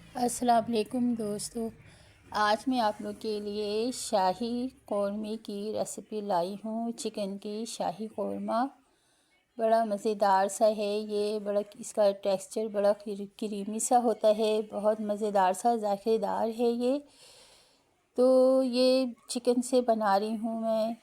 अस्सलाम वालेकुम दोस्तों। आज मैं आप लोग के लिए शाही कौरमे की रेसिपी लाई हूँ। चिकन की शाही कौरमा बड़ा मज़ेदार सा है। ये बड़ा इसका टेक्सचर बड़ा क्रीमी सा होता है। बहुत मज़ेदार सा ज़ायकेदार है ये। तो ये चिकन से बना रही हूँ मैं।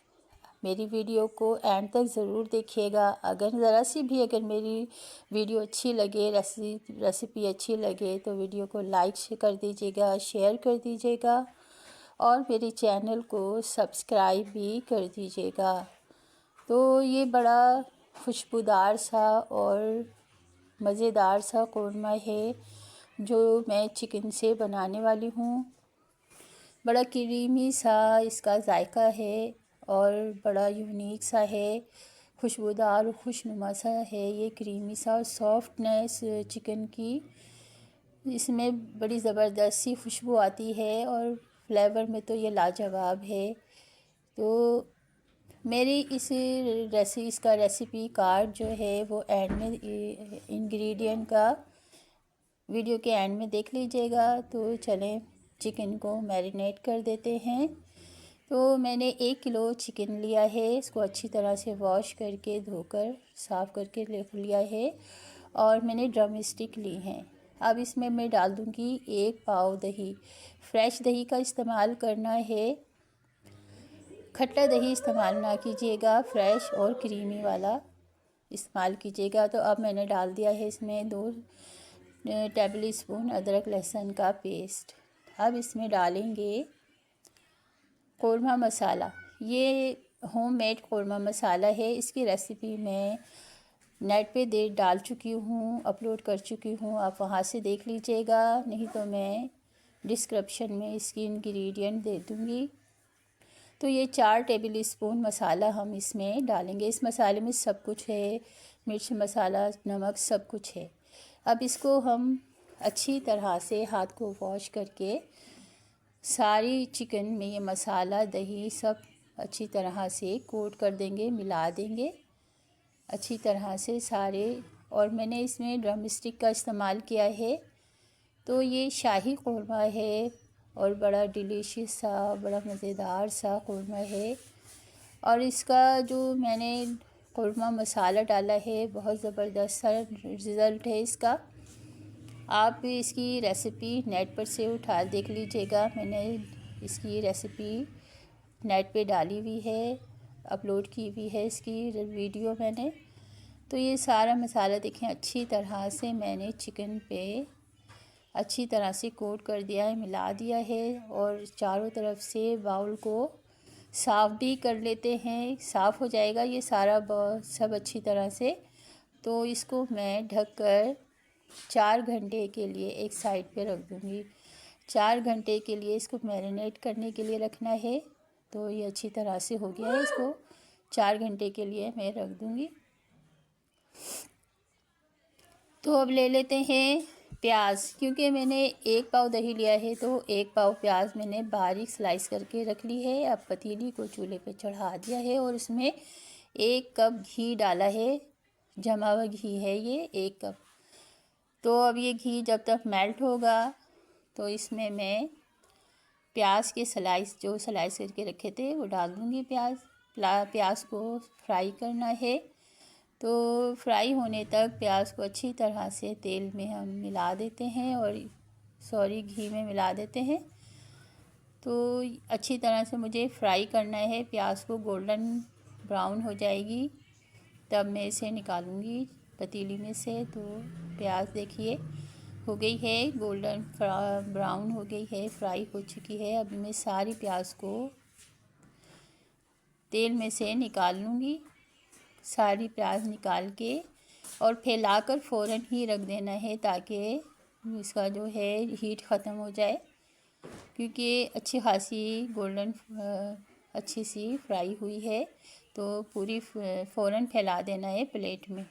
मेरी वीडियो को एंड तक ज़रूर देखिएगा। अगर ज़रा सी भी अगर मेरी वीडियो अच्छी लगे, रेसिपी अच्छी लगे तो वीडियो को लाइक कर दीजिएगा, शेयर कर दीजिएगा और मेरे चैनल को सब्सक्राइब भी कर दीजिएगा। तो ये बड़ा खुशबूदार सा और मज़ेदार सा कौरमा है जो मैं चिकन से बनाने वाली हूँ। बड़ा क्रीमी सा इसका जायका है और बड़ा यूनिक सा है, खुशबूदार और खुशनुमा सा है। ये क्रीमी सा और सॉफ्टनेस चिकन की इसमें बड़ी ज़बरदस्त सी खुशबू आती है और फ्लेवर में तो ये लाजवाब है। तो मेरी इसका रेसिपी कार्ड जो है वो एंड में इंग्रेडिएंट का वीडियो के एंड में देख लीजिएगा। तो चलें चिकन को मैरिनेट कर देते हैं। तो मैंने 1 किलो चिकन लिया है। इसको अच्छी तरह से वॉश करके धोकर साफ़ करके रख लिया है और मैंने ड्रम स्टिक ली हैं। अब इसमें मैं डाल दूँगी 1 पाव दही। फ्रेश दही का इस्तेमाल करना है, खट्टा दही इस्तेमाल ना कीजिएगा, फ्रेश और क्रीमी वाला इस्तेमाल कीजिएगा। तो अब मैंने डाल दिया है इसमें 2 टेबल स्पून अदरक लहसुन का पेस्ट। अब इसमें डालेंगे कौरमा मसाला। ये होममेड कौरमा मसाला है। इसकी रेसिपी मैं नेट पे डाल चुकी हूँ, अपलोड कर चुकी हूँ। आप वहाँ से देख लीजिएगा, नहीं तो मैं डिस्क्रिप्शन में इसकी इंग्रेडिएंट दे दूँगी। तो ये 4 टेबल स्पून मसाला हम इसमें डालेंगे। इस मसाले में सब कुछ है, मिर्च मसाला, नमक, सब कुछ है। अब इसको हम अच्छी तरह से हाथ को वॉश करके सारी चिकन में ये मसाला, दही सब अच्छी तरह से कोट कर देंगे, मिला देंगे अच्छी तरह से सारे। और मैंने इसमें ड्रम स्टिक का इस्तेमाल किया है। तो ये शाही कौरमा है और बड़ा डिलीशियस सा, बड़ा मज़ेदार सा कौरमा है। और इसका जो मैंने कौरमा मसाला डाला है, बहुत ज़बरदस्त सा रिज़ल्ट है इसका। आप भी इसकी रेसिपी नेट पर से उठा देख लीजिएगा। मैंने इसकी रेसिपी नेट पे डाली हुई है, अपलोड की हुई है इसकी वीडियो मैंने। तो ये सारा मसाला देखें अच्छी तरह से मैंने चिकन पे अच्छी तरह से कोट कर दिया है, मिला दिया है। और चारों तरफ से बाउल को साफ़ भी कर लेते हैं। साफ़ हो जाएगा ये सारा सब अच्छी तरह से। तो इसको मैं ढककर 4 घंटे के लिए एक साइड पे रख दूँगी। 4 घंटे के लिए इसको मैरिनेट करने के लिए रखना है। तो ये अच्छी तरह से हो गया है। इसको 4 घंटे के लिए मैं रख दूँगी। तो अब ले लेते हैं प्याज। क्योंकि मैंने 1 पाव दही लिया है तो 1 पाव प्याज मैंने बारीक स्लाइस करके रख ली है। अब पतीली को चूल्हे पे चढ़ा दिया है और उसमें 1 कप घी डाला है। जमा हुआ घी है ये 1 कप। तो अब ये घी जब तक मेल्ट होगा तो इसमें मैं प्याज के जो स्लाइस करके रखे थे वो डाल दूँगी। प्याज को फ्राई करना है। तो फ्राई होने तक प्याज को अच्छी तरह से तेल में हम मिला देते हैं और घी में मिला देते हैं। तो अच्छी तरह से मुझे फ्राई करना है। प्याज को गोल्डन ब्राउन हो जाएगी तब मैं इसे निकालूंगी पतीली में से। तो प्याज देखिए हो गई है, गोल्डन ब्राउन हो गई है, फ्राई हो चुकी है। अब मैं सारी प्याज को तेल में से निकाल लूँगी। सारी प्याज निकाल के और फैलाकर फ़ौरन ही रख देना है ताकि इसका जो है हीट ख़त्म हो जाए। क्योंकि अच्छी खासी गोल्डन अच्छी सी फ्राई हुई है तो पूरी फ़ौरन फैला देना है प्लेट में।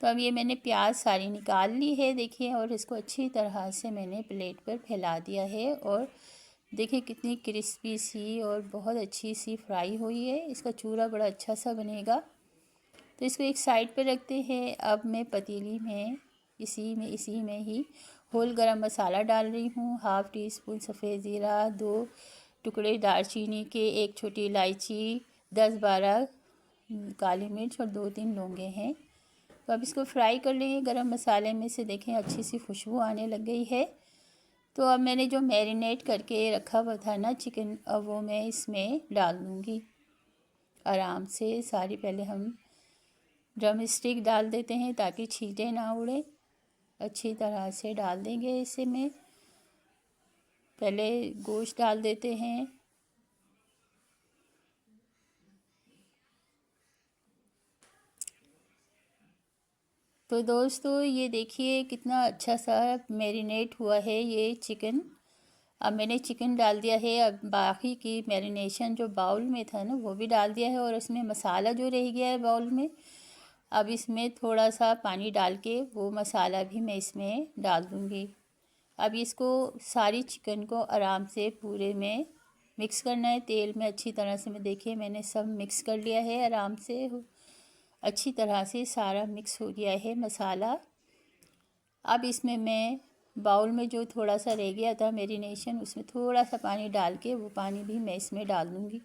तो अब ये मैंने प्याज सारी निकाल ली है देखिए, और इसको अच्छी तरह से मैंने प्लेट पर फैला दिया है। और देखिए कितनी क्रिस्पी सी और बहुत अच्छी सी फ्राई हुई है। इसका चूरा बड़ा अच्छा सा बनेगा। तो इसको एक साइड पे रखते हैं। अब मैं पतीली में इसी में ही होल गरम मसाला डाल रही हूँ, हाफ़ टी स्पून सफ़ेद ज़ीरा, 2 टुकड़े दालचीनी के, 1 छोटी इलायची, 10-12 काली मिर्च और 2-3 लौंगे हैं। तो अब इसको फ्राई कर लेंगे गरम मसाले में से। देखें अच्छी सी खुशबू आने लग गई है। तो अब मैंने जो मैरिनेट करके रखा हुआ था ना चिकन, अब वो मैं इसमें डाल दूँगी आराम से सारी। पहले हम ड्रम स्टिक डाल देते हैं ताकि छींटे ना उड़े। अच्छी तरह से डाल देंगे इसे में। पहले गोश्त डाल देते हैं। तो दोस्तों ये देखिए कितना अच्छा सा मैरिनेट हुआ है ये चिकन। अब मैंने चिकन डाल दिया है। अब बाकी की मैरिनेशन जो बाउल में था ना वो भी डाल दिया है, और उसमें मसाला जो रह गया है बाउल में, अब इसमें थोड़ा सा पानी डाल के वो मसाला भी मैं इसमें डाल दूँगी। अब इसको सारी चिकन को आराम से पूरे में मिक्स करना है तेल में अच्छी तरह से। मैं देखिए मैंने सब मिक्स कर लिया है आराम से, अच्छी तरह से सारा मिक्स हो गया है मसाला। अब इसमें मैं बाउल में जो थोड़ा सा रह गया था मैरिनेशन, उसमें थोड़ा सा पानी डाल के वो पानी भी मैं इसमें डाल दूँगी।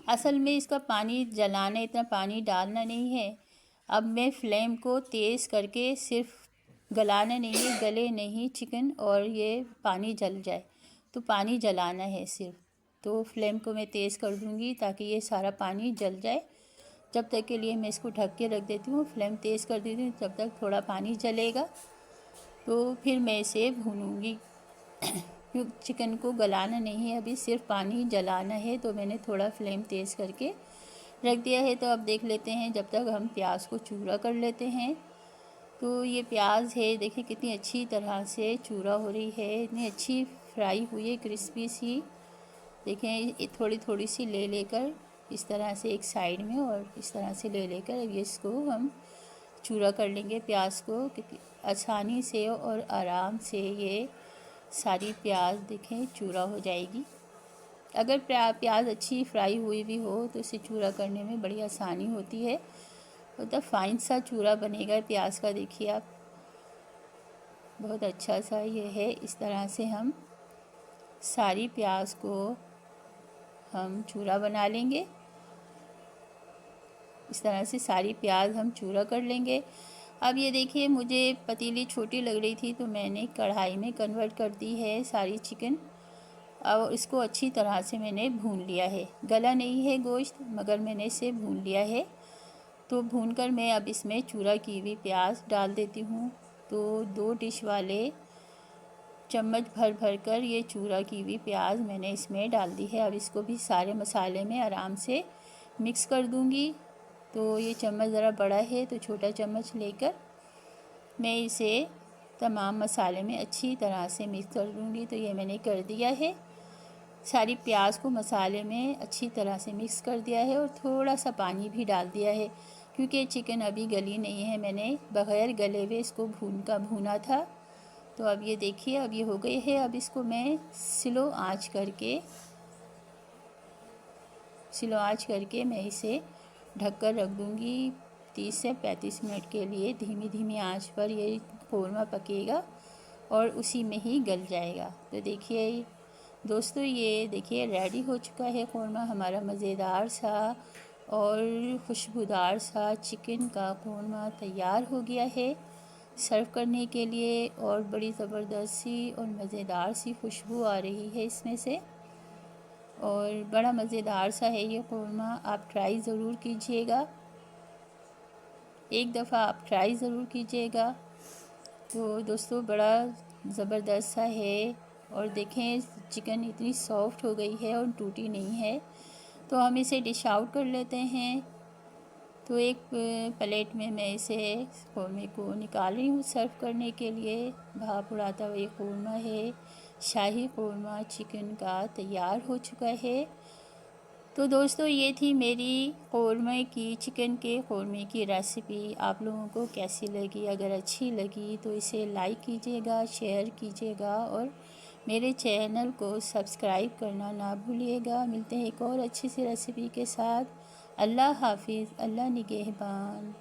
असल में इसका पानी जलाना, इतना पानी डालना नहीं है। अब मैं फ्लेम को तेज़ करके, सिर्फ गलाना नहीं है, गले नहीं चिकन और ये पानी जल जाए, तो पानी जलाना है सिर्फ। तो फ्लेम को मैं तेज़ कर दूँगी ताकि ये सारा पानी जल जाए। जब तक के लिए मैं इसको ढक के रख देती हूँ, फ्लेम तेज़ कर देती हूँ, जब तक थोड़ा पानी जलेगा तो फिर मैं इसे भूनूँगी। क्योंकि चिकन को गलाना नहीं है, अभी सिर्फ पानी जलाना है। तो मैंने थोड़ा फ्लेम तेज़ करके रख दिया है। तो अब देख लेते हैं, जब तक हम प्याज को चूरा कर लेते हैं। तो ये प्याज है, देखिए कितनी अच्छी तरह से चूरा हो रही है, इतनी अच्छी फ्राई हुई है, क्रिस्पी सी। देखें थोड़ी थोड़ी सी ले लेकर इस तरह से एक साइड में, और इस तरह से ले लेकर अब इसको हम चूरा कर लेंगे प्याज को। कितनी आसानी से और आराम से ये सारी प्याज देखें चूरा हो जाएगी। अगर प्याज अच्छी फ्राई हुई भी हो तो इसे चूरा करने में बड़ी आसानी होती है, मतलब फाइन सा चूरा बनेगा प्याज का। देखिए आप, बहुत अच्छा सा ये है। इस तरह से हम सारी प्याज को हम चूरा बना लेंगे। इस तरह से सारी प्याज हम चूरा कर लेंगे। अब ये देखिए मुझे पतीली छोटी लग रही थी तो मैंने कढ़ाई में कन्वर्ट कर दी है सारी चिकन। अब इसको अच्छी तरह से मैंने भून लिया है। गला नहीं है गोश्त, मगर मैंने इसे भून लिया है। तो भूनकर मैं अब इसमें चूरा की हुई प्याज डाल देती हूँ। तो 2 डिश वाले चम्मच भर भर कर ये चूरा की हुई प्याज मैंने इसमें डाल दी है। अब इसको भी सारे मसाले में आराम से मिक्स कर दूँगी। तो ये चम्मच ज़रा बड़ा है तो छोटा चम्मच लेकर मैं इसे तमाम मसाले में अच्छी तरह से मिक्स कर दूँगी। तो ये मैंने कर दिया है, सारी प्याज को मसाले में अच्छी तरह से मिक्स कर दिया है, और थोड़ा सा पानी भी डाल दिया है क्योंकि चिकन अभी गली नहीं है, मैंने बग़ैर गले हुए इसको भूना था। तो अब ये देखिए अब ये हो गई है। अब इसको मैं स्लो आंच करके मैं इसे ढक कर रख दूँगी 30 से 35 मिनट के लिए। धीमी धीमी आंच पर ये कौरमा पकेगा और उसी में ही गल जाएगा। तो देखिए दोस्तों, ये देखिए रेडी हो चुका है कौरमा हमारा, मज़ेदार सा और खुशबूदार सा चिकन का कौरमा तैयार हो गया है सर्व करने के लिए। और बड़ी ज़बरदस्त सी और मज़ेदार सी खुशबू आ रही है इसमें से, और बड़ा मज़ेदार सा है ये कौरमा। आप ट्राई ज़रूर कीजिएगा, एक दफ़ा आप ट्राई ज़रूर कीजिएगा। तो दोस्तों बड़ा ज़बरदस्त सा है, और देखें चिकन इतनी सॉफ्ट हो गई है और टूटी नहीं है। तो हम इसे डिश आउट कर लेते हैं। तो एक प्लेट में मैं इसे कौरमे को निकाल रही हूँ सर्व करने के लिए। भाप उड़ाता हुआ ये कौरमा है, शाही कौरमा चिकन का तैयार हो चुका है। तो दोस्तों ये थी मेरी चिकन के कौरमे की रेसिपी। आप लोगों को कैसी लगी? अगर अच्छी लगी तो इसे लाइक कीजिएगा, शेयर कीजिएगा, और मेरे चैनल को सब्सक्राइब करना ना भूलिएगा। मिलते हैं एक और अच्छी सी रेसिपी के साथ। अल्लाह हाफिज़, अल्लाह निगहबान।